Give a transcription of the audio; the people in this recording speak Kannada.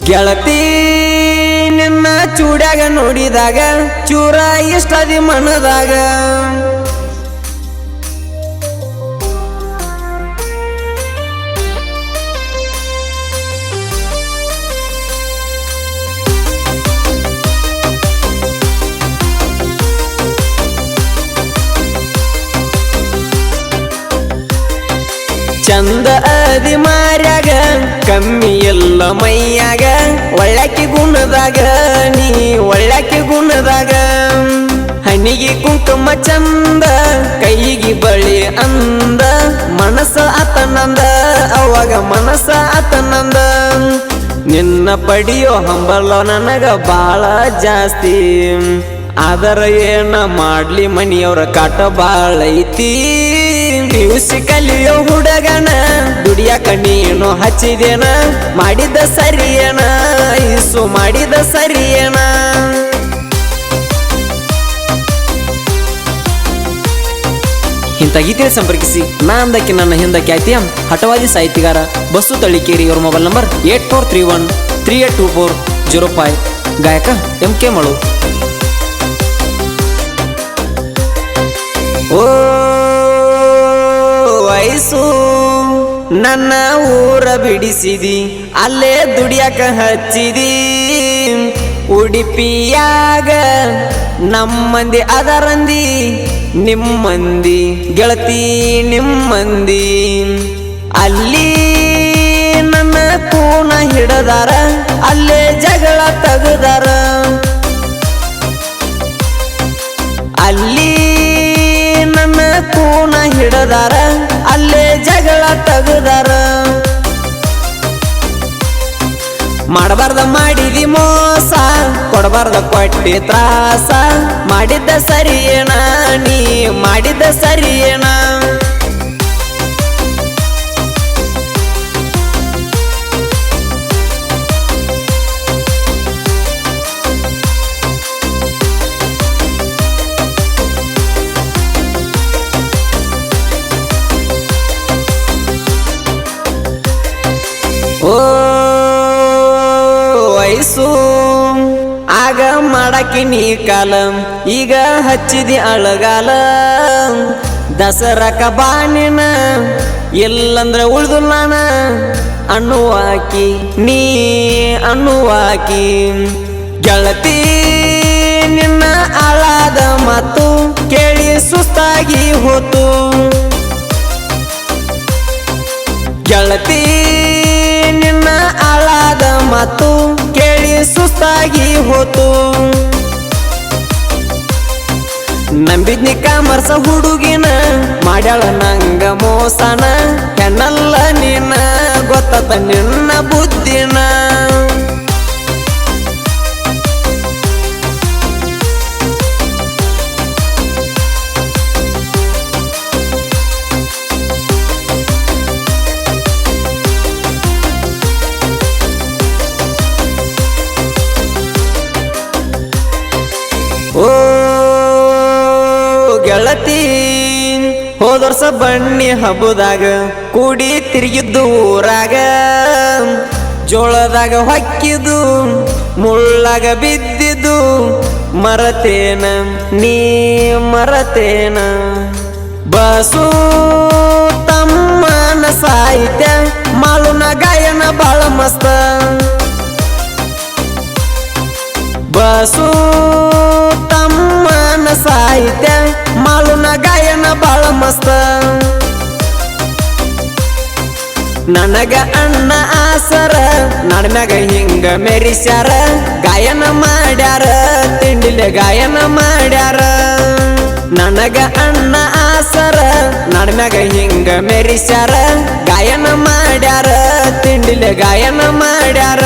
ಗೆಳತಿ ನಿನ್ನ ಚೂಡ್ಯಾಗ ನೋಡಿದಾಗ ಚೂರ ಇಷ್ಟದಿ ಮನದಾಗ ಚಂದ ಅದಿ ಮಾರ್ಯಾಗ ಕಮ್ಮಿ ಎಲ್ಲ ಮೈಯಾಗ ಒಳ್ಳಾಕಿ ಗುಣದಾಗ ನೀ ಒಳ್ಳಾಕಿ ಗುಣದಾಗ ಹಣ್ಣಿಗೆ ಕುಂಕುಮ ಚಂದ ಕೈಗೆ ಬಳಿ ಅಂದ ಮನಸ್ಸ ಆತನಂದ ಅವಾಗ ಮನಸ್ಸ ಆತನಂದ ನಿನ್ನ ಪಡಿಯೋ ಹಂಬಲ ನನಗ ಬಾಳ ಜಾಸ್ತಿ ಆದರ ಏನ ಮಾಡ್ಲಿ ಮನಿಯವ್ರ ಕಾಟ ಬಾಳ ಐತಿ ಪಿಯುಸಿ ಕಲಿಯೋ ಹುಡುಗನ ದುಡಿಯಾಕ ನೀನು ಹಚ್ಚಿದೇನ ಮಾಡಿದ ಸರಿಯೇನ ಇಸು ಮಾಡಿದ ಸರಿಯೇನ ಇಂಥ ಗೀತೆ ಸಂಪರ್ಕಿಸಿ ಅಂದಕ್ಕೆ ನನ್ನ ಹಿಂದ ಖ್ಯಾತಿಯ ಹಠವಾದಿ ಸಾಹಿತ್ಯಗಾರ ಬಸ್ಸು ತಳಿಕೇರಿ ಇವರ ಮೊಬೈಲ್ ನಂಬರ್ 8431382405 ಗಾಯಕ MK ಮಳು. ಓ ವಯಸ್ಸು ನನ್ನ ಊರ ಬಿಡಿಸಿದಿ ಅಲ್ಲೇ ದುಡಿಯಾಕ ಹಚ್ಚಿದಿ ಉಡುಪಿಯಾಗ ನಮ್ಮಂದಿ ಅದರಂದಿ ನಿಮ್ಮಂದಿ ಗೆಳತಿ ನಿಮ್ಮಂದಿ ಅಲ್ಲಿ ನನ್ನ ಕೂನ ಹಿಡದಾರ ಅಲ್ಲೇ ಜಗಳ ತಗದಾರ ಅಲ್ಲಿ ನನ್ನ ಕೂನ ಹಿಡದಾರ ಅಲ್ಲೇ ಜಗಳ ತಗದಾರ ಮಾಡಬಾರ್ದ ಮಾಡಿದಿ ಮೋಸ ಕೊಡಬಾರ್ದ ಕೊಟ್ಟಿ ತ್ರಾಸ ಮಾಡಿದ್ದ ಸರಿಯೇನ ನೀ ಮಾಡಿದ್ದ ಸರಿಯೇನ ಓ ವಯಸ್ಸು ಆಗ ಮಾಡಾಕಿ ನೀ ಕಾಲ ಈಗ ಹಚ್ಚಿದಿ ಅಳಗಾಲ ದಸರಾಕ ಬಾನಿನ ಎಲ್ಲಂದ್ರ ಉಳ್ದು ನಾನ ಅನ್ನುವಾಕಿ ನೀ ಅನ್ನುವಾಕಿ ಗೆಳತಿ ನಿನ್ನ ಆಳಾದ ಮಾತು ಕೇಳಿ ಸುಸ್ತಾಗಿ ಹೋತು ಗೆಳತಿ ನಿನ್ನ ಆಳಾದ ಮಾತು ಕೇಳಿ ಸುಸ್ತಾಗಿ ಹೋತು ನಂಬಿದ್ನಿ ಕಾಮರ್ಸ ಹುಡುಗಿನ ಮಾಡ್ಯಾಳ ನಂಗ ಮೋಸನ ಹೆಣ್ಣಲ್ಲ ನಿನ್ನ ಗೊತ್ತದ ನಿನ್ನ ಬುದ್ಧಿನ ಓ ಗೆಳತಿ ಹೋದರ್ಸ ಬಣ್ಣಿ ಹಬ್ಬದಾಗ ಕೂಡಿ ತಿರುಗಿದ್ದು ಊರಾಗ ಜೋಳದಾಗ ಹೊಕ್ಕಿದು ಮುಳ್ಳಾಗ ಬಿದ್ದಿದ್ದು ಮರತೇನ ನೀ ಮರತೇನ ಬಸು ತಮ್ಮನ ಸಾಹಿತ್ಯ ಮಾಳುನ ಗಾಯನ ಬಾಳ ಮಸ್ತ ಬಸು ತಮ್ಮನ ಸಾಹಿತ್ಯ ಮಾಳುನ ಗಾಯನ ಬಾಳ ಮಸ್ತ ನನಗ ಅಣ್ಣ ಆಸರ ನಡ್ಮ್ಯಾಗ ಹಿಂಗ ಮೆರಿಸ್ಯಾರ ಗಾಯನ ಮಾಡ್ಯಾರ ತಿಂಡಿಲೆ ಗಾಯನ ಮಾಡ್ಯಾರ ನನಗ ಅಣ್ಣ ಆಸರ ನಡ್ಮ್ಯಾಗ ಹಿಂಗ ಮೆರಿಸ್ಯಾರ ಗಾಯನ ಮಾಡ್ಯಾರ ತಿಂಡಿಲೆ ಗಾಯನ ಮಾಡ್ಯಾರ